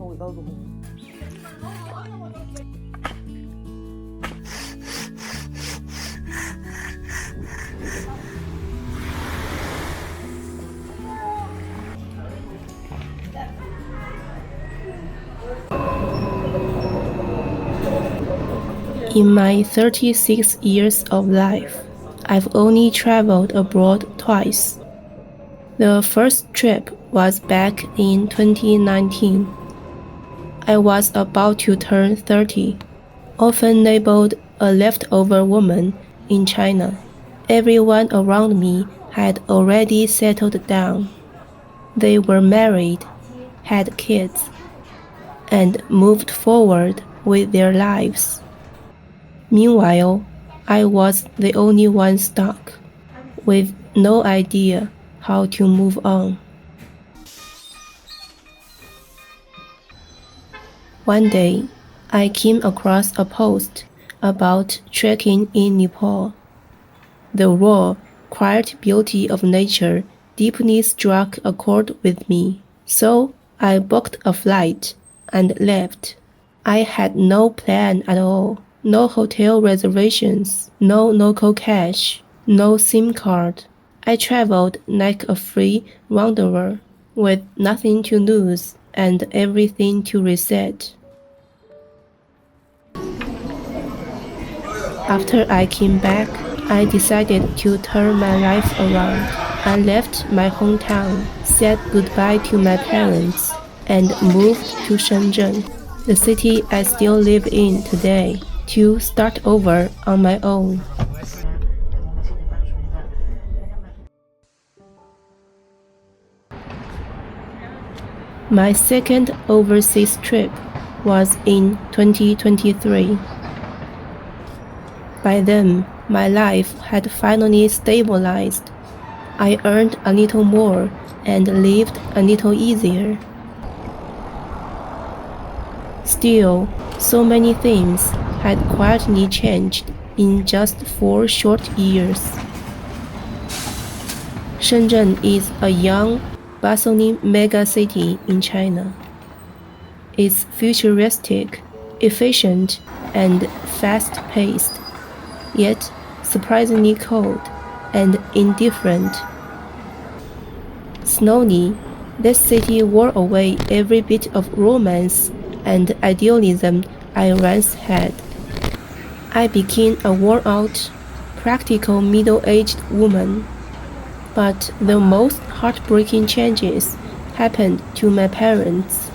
In my 36 years of life, I've only traveled abroad twice. The first trip was back in 2019. I was about to turn 30, often labeled a leftover woman in China. Everyone around me had already settled down. They were married, had kids, and moved forward with their lives. Meanwhile, I was the only one stuck, with no idea how to move on. One day, I came across a post about trekking in Nepal. The raw, quiet beauty of nature deeply struck a chord with me, so I booked a flight and left. I had no plan at all. No hotel reservations, no local cash, no SIM card. I traveled like a free wanderer, with nothing to lose and everything to reset. After I came back, I decided to turn my life around. I left my hometown, said goodbye to my parents, and moved to Shenzhen, the city I still live in today, to start over on my own. My second overseas trip was in 2023. By then, my life had finally stabilized. I earned a little more and lived a little easier. Still, so many things had quietly changed in just 4 short years. Shenzhen is a young, bustling megacity in China. It's futuristic, efficient, and fast-paced, yet surprisingly cold and indifferent. Slowly, this city wore away every bit of romance and idealism I once had. I became a worn-out, practical middle-aged woman. But the most heartbreaking changes happened to my parents.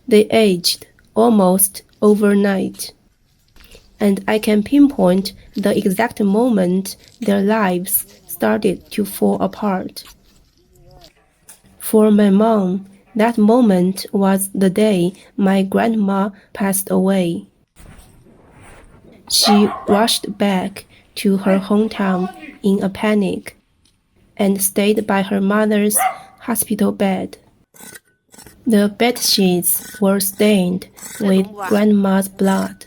They aged almost overnight, and I can pinpoint the exact moment their lives started to fall apart. For my mom, that moment was the day my grandma passed away. She rushed back to her hometown in a panic and stayed by her mother's hospital bed. The bedsheets were stained with grandma's blood.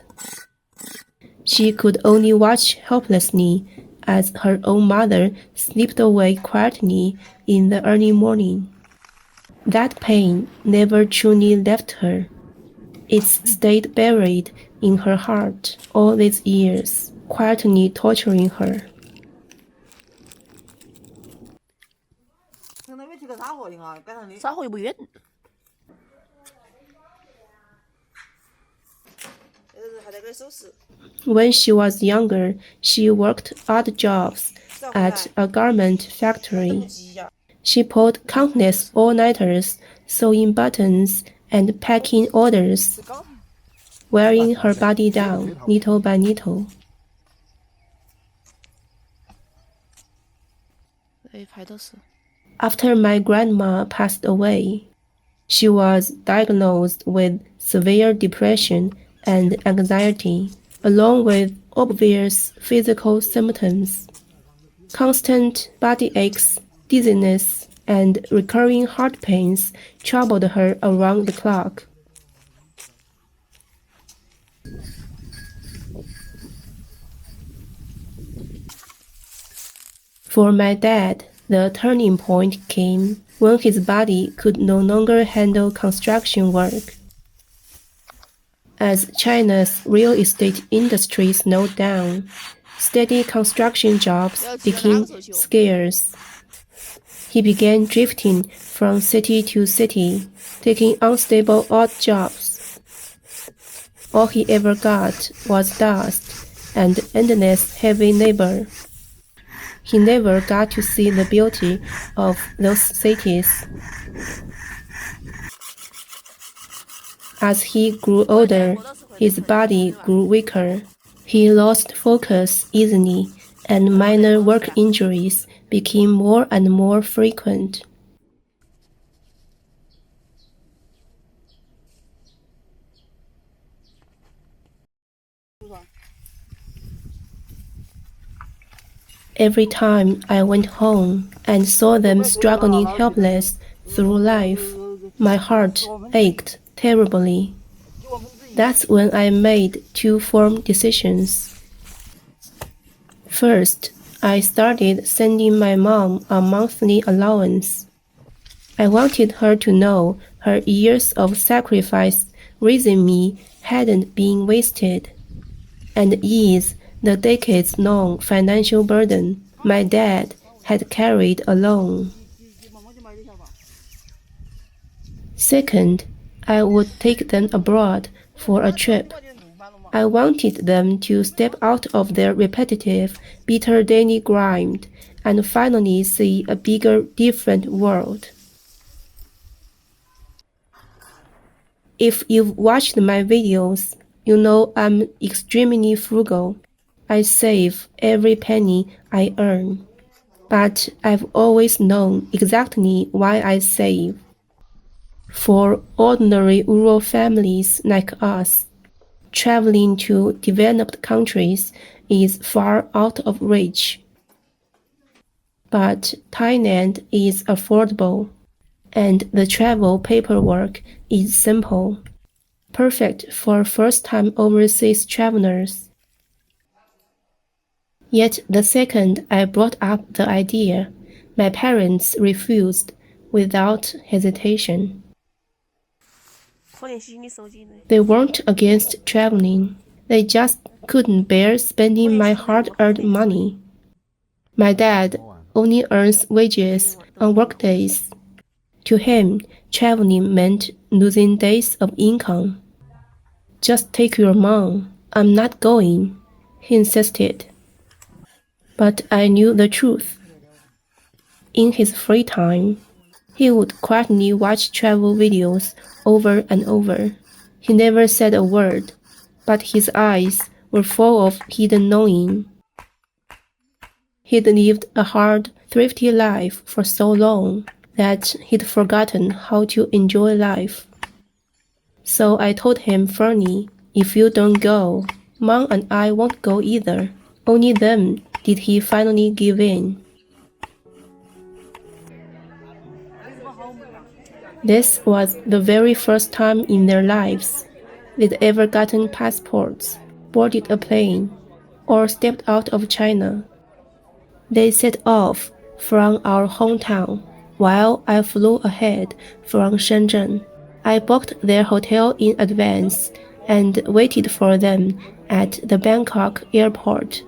She could only watch helplessly as her own mother slipped away quietly in the early morning. That pain never truly left her. It's stayed buried in her heart all these years, quietly torturing her. When she was younger, she worked odd jobs at a garment factory. She pulled countless all-nighters, sewing buttons and packing orders, wearing her body down little by little. After my grandma passed away, she was diagnosed with severe depression and anxiety, along with obvious physical symptoms. Constant body aches, dizziness, and recurring heart pains troubled her around the clock. For my dad, The turning point came when his body could no longer handle construction work. As China's real estate industry slowed down, steady construction jobs became scarce. He began drifting from city to city, taking unstable odd jobs. All he ever got was dust and endless heavy labor. He never got to see the beauty of those cities. As he grew older, his body grew weaker. He lost focus easily, and minor work injuries became more and more frequent. Every time I went home and saw them struggling helpless through life, my heart ached terribly. That's when I made two firm decisions. First, I started sending my mom a monthly allowance. I wanted her to know her years of sacrifice raising me hadn't been wasted, and ease the decades-long financial burden my dad had carried alone. Second, I would take them abroad for a trip. I wanted them to step out of their repetitive, bitter daily grind and finally see a bigger, different world. If you've watched my videos, you know I'm extremely frugal. I save every penny I earn. But I've always known exactly why I save. For ordinary rural families like us, traveling to developed countries is far out of reach. But Thailand is affordable, and the travel paperwork is simple, perfect for first-time overseas travelers. Yet the second I brought up the idea, my parents refused without hesitation. They weren't against traveling, they just couldn't bear spending my hard-earned money. My dad only earns wages on workdays. To him, traveling meant losing days of income. Just take your mom. I'm not going, he insisted. But I knew the truth. In his free time, he would quietly watch travel videos over and over. He never said a word, but his eyes were full of hidden knowing. He'd lived a hard, thrifty life for so long that he'd forgotten how to enjoy life. So I told him firmly, if you don't go, Mom and I won't go either. Only then did he finally give in. This was the very first time in their lives they'd ever gotten passports, boarded a plane, or stepped out of China. They set off from our hometown, while I flew ahead from Shenzhen. I booked their hotel in advance and waited for them at the Bangkok airport.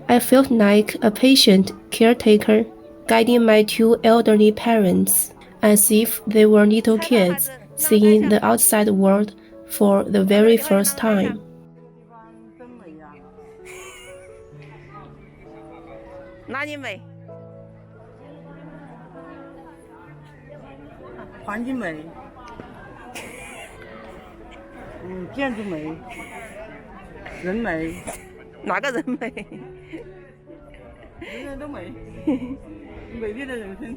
I felt like a patient caretaker guiding my two elderly parents, as if they were little kids seeing the outside world for the very first time. 哪里美？环境美，建筑美，人美，哪个人美？人人都美，美丽的人生。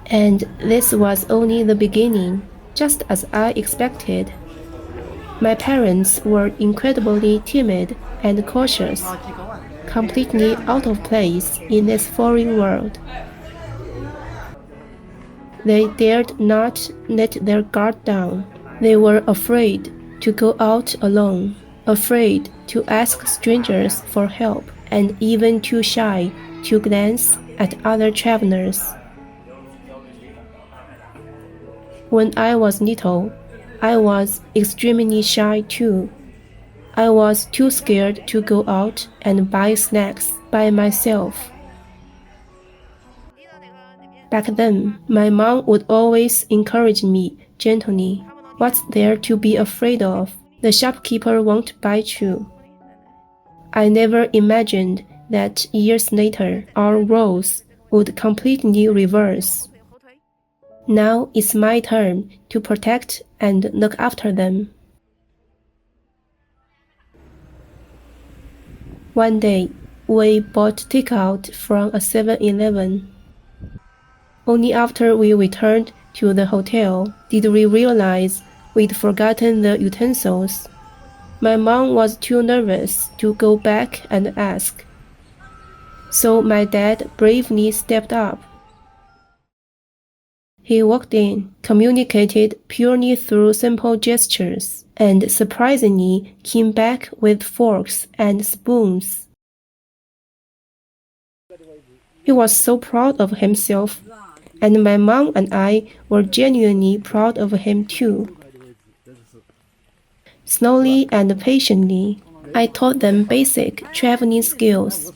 And this was only the beginning, just as I expected. My parents were incredibly timid and cautious, completely out of place in this foreign world. They dared not let their guard down. They were afraid to go out alone, afraid to ask strangers for help. and even too shy to glance at other travelers. When I was little, I was extremely shy too. I was too scared to go out and buy snacks by myself. Back then, my mom would always encourage me gently. What's there to be afraid of? The shopkeeper won't bite you. I never imagined that years later our roles would completely reverse. Now it's my turn to protect and look after them. One day, we bought takeout from a 7-Eleven. Only after we returned to the hotel did we realize we'd forgotten the utensils. My mom was too nervous to go back and ask. So my dad bravely stepped up. He walked in, communicated purely through simple gestures, and surprisingly came back with forks and spoons. He was so proud of himself, and my mom and I were genuinely proud of him too. Slowly and patiently, I taught them basic traveling skills.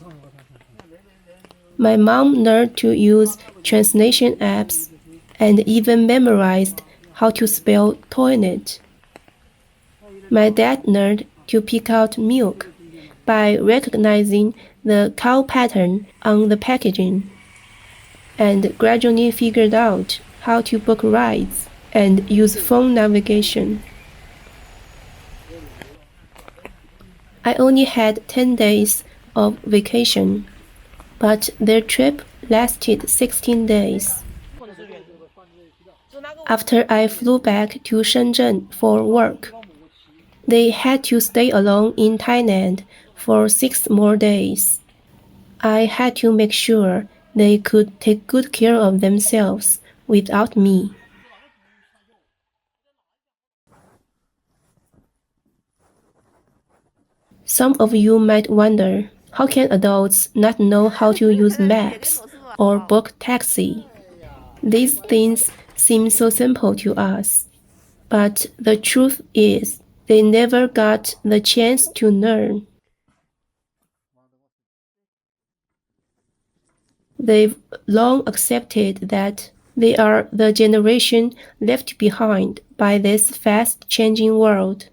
My mom learned to use translation apps and even memorized how to spell toilet. My dad learned to pick out milk by recognizing the cow pattern on the packaging, and gradually figured out how to book rides and use phone navigation. I only had 10 days of vacation, but their trip lasted 16 days. After I flew back to Shenzhen for work, they had to stay alone in Thailand for 6 more days. I had to make sure they could take good care of themselves without me. Some of you might wonder, how can adults not know how to use maps or book taxi? These things seem so simple to us, but the truth is, they never got the chance to learn. They've long accepted that they are the generation left behind by this fast-changing world.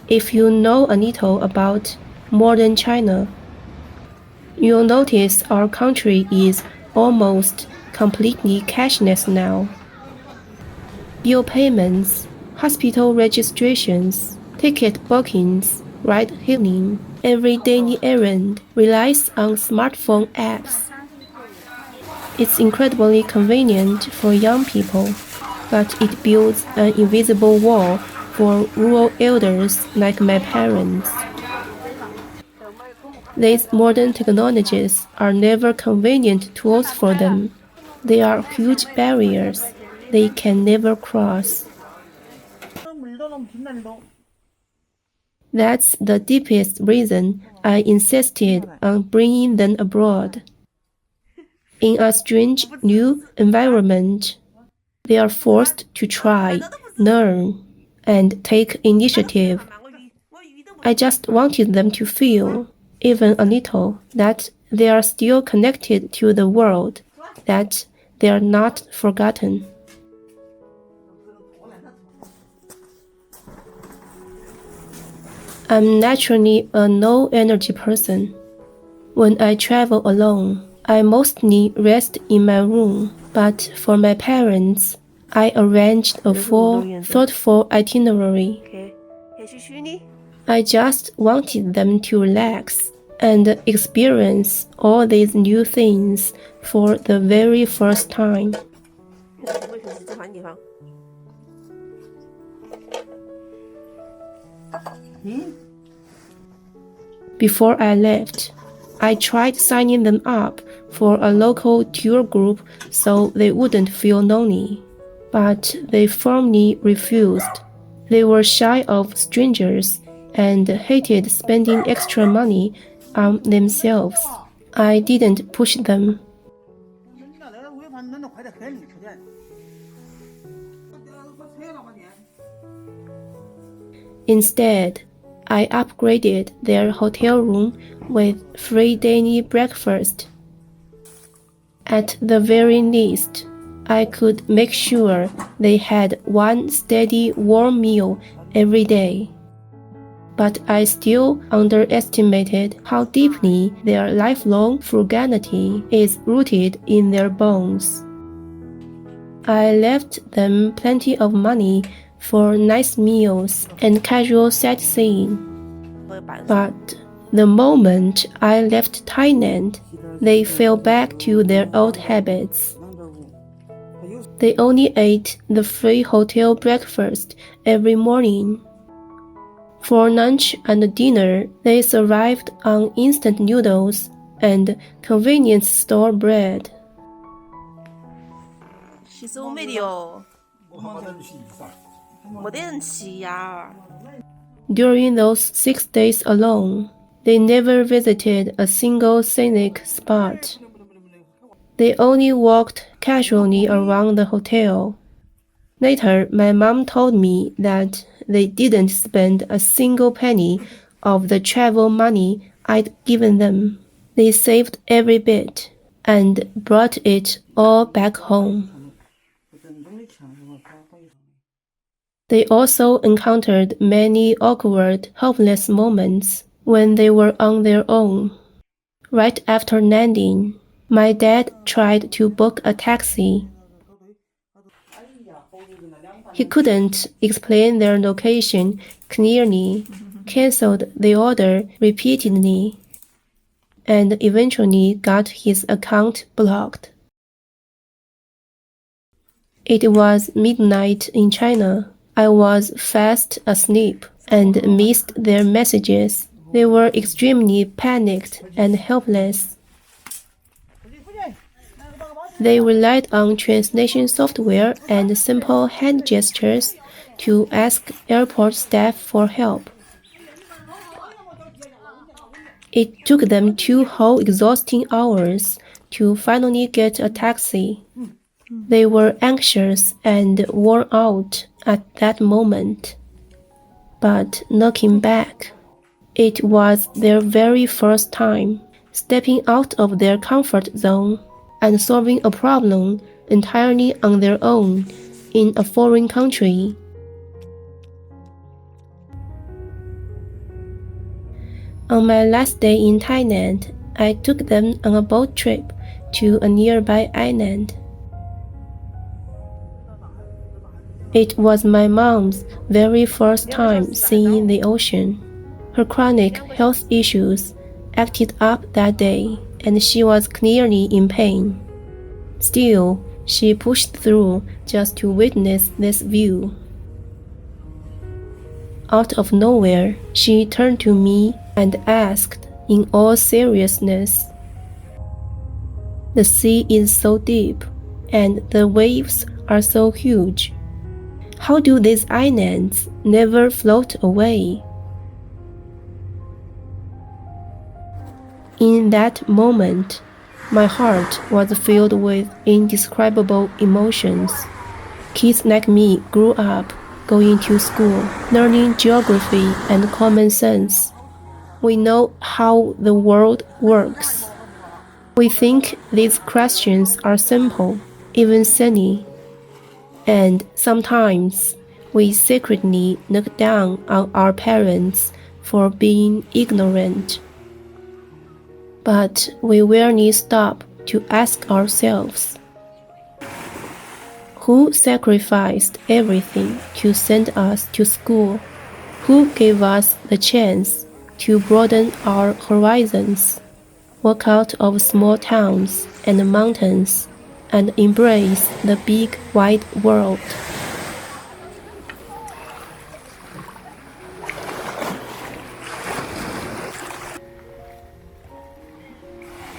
If you know a little about modern China, you'll notice our country is almost completely cashless now. Bill payments, hospital registrations, ticket bookings, ride-hailing, every daily errand relies on smartphone apps. It's incredibly convenient for young people, but it builds an invisible wall for rural elders like my parents. These modern technologies are never convenient tools for them. They are huge barriers they can never cross. That's the deepest reason I insisted on bringing them abroad. In a strange new environment, they are forced to try, learn, and take initiative. I just wanted them to feel, even a little, that they are still connected to the world, that they are not forgotten. I'm naturally a low-energy person. When I travel alone, I mostly rest in my room, but for my parents, I arranged a full, thoughtful itinerary. I just wanted them to relax and experience all these new things for the very first time. Before I left, I tried signing them up for a local tour group so they wouldn't feel lonely, but they firmly refused. They were shy of strangers and hated spending extra money on themselves. I didn't push them. Instead, I upgraded their hotel room with free daily breakfast. At the very least, I could make sure they had one steady warm meal every day. But I still underestimated how deeply their lifelong frugality is rooted in their bones. I left them plenty of money for nice meals and casual sightseeing. But the moment I left Thailand, they fell back to their old habits. They only ate the free hotel breakfast every morning. For lunch and dinner, they survived on instant noodles and convenience store bread. 其实我没的哦，没得人骑呀。During those 6 days alone, they never visited a single scenic spot. They only walked casually around the hotel. Later, my mom told me that they didn't spend a single penny of the travel money I'd given them. They saved every bit and brought it all back home. They also encountered many awkward, hopeless moments when they were on their own. Right after landing, my dad tried to book a taxi. He couldn't explain their location clearly, canceled the order repeatedly, and eventually got his account blocked. It was midnight in China. I was fast asleep and missed their messages. They were extremely panicked and helpless. They relied on translation software and simple hand gestures to ask airport staff for help. It took them 2 whole exhausting hours to finally get a taxi. They were anxious and worn out at that moment. But looking back, it was their very first time stepping out of their comfort zone and solving a problem entirely on their own in a foreign country. On my last day in Thailand, I took them on a boat trip to a nearby island. It was my mom's very first time seeing the ocean. Her chronic health issues acted up that day, and she was clearly in pain. Still, she pushed through just to witness this view. Out of nowhere, she turned to me and asked in all seriousness, "The sea is so deep, and the waves are so huge. How do these islands never float away?" In that moment, my heart was filled with indescribable emotions. Kids like me grew up going to school, learning geography and common sense. We know how the world works. We think these questions are simple, even silly. And sometimes we secretly look down on our parents for being ignorant. But we rarely stop to ask ourselves, who sacrificed everything to send us to school? Who gave us the chance to broaden our horizons, walk out of small towns and mountains, and embrace the big wide world?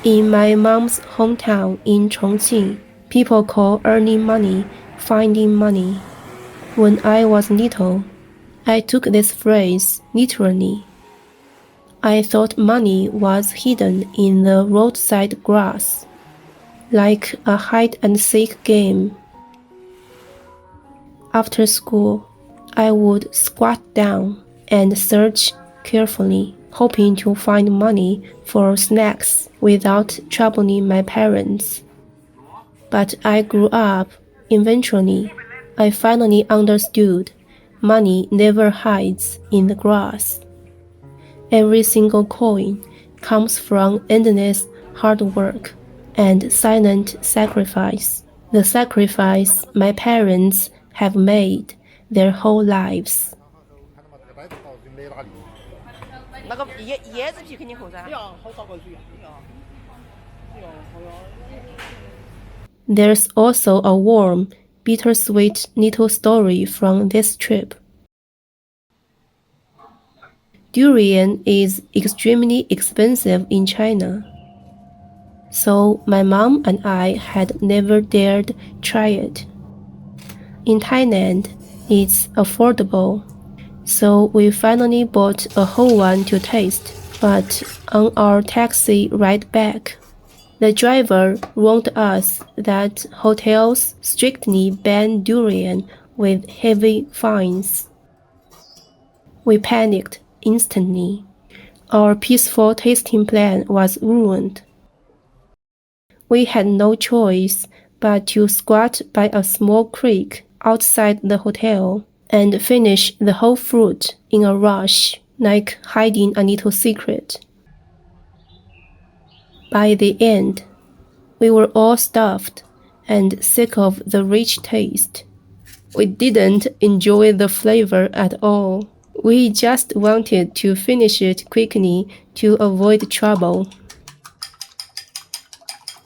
In my mom's hometown in Chongqing, people call earning money finding money. When I was little, I took this phrase literally. I thought money was hidden in the roadside grass, like a hide-and-seek game. After school, I would squat down and search carefully, hoping to find money for snacks without troubling my parents. But I grew up. Eventually, I finally understood money never hides in the grass. Every single coin comes from endless hard work and silent sacrifice. The sacrifice my parents have made their whole lives. 那个椰子皮肯定厚噻。There's also a warm, bittersweet little story from this trip. Durian is extremely expensive in China, so my mom and I had never dared try it. In Thailand, it's affordable, so we finally bought a whole one to taste. But on our taxi ride back, the driver warned us that hotels strictly ban durian with heavy fines. We panicked instantly. Our peaceful tasting plan was ruined. We had no choice but to squat by a small creek outside the hotel and finish the whole fruit in a rush, like hiding a little secret. By the end, we were all stuffed and sick of the rich taste. We didn't enjoy the flavor at all. We just wanted to finish it quickly to avoid trouble.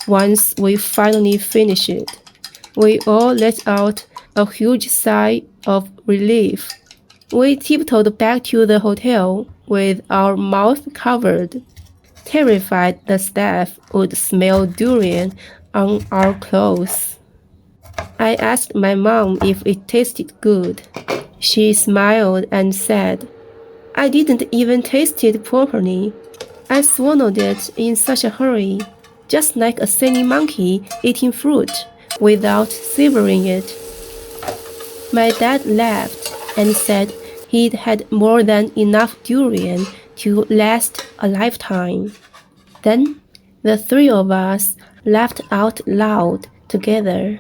Once we finally finished it, we all let out a huge sigh of relief. We tiptoed back to the hotel with our mouth covered, terrified the staff would smell durian on our clothes. I asked my mom if it tasted good. She smiled and said, "I didn't even taste it properly. I swallowed it in such a hurry, just like a silly monkey eating fruit without savoring it." My dad laughed and said he'd had more than enough durian to last a lifetime. Then the three of us laughed out loud together.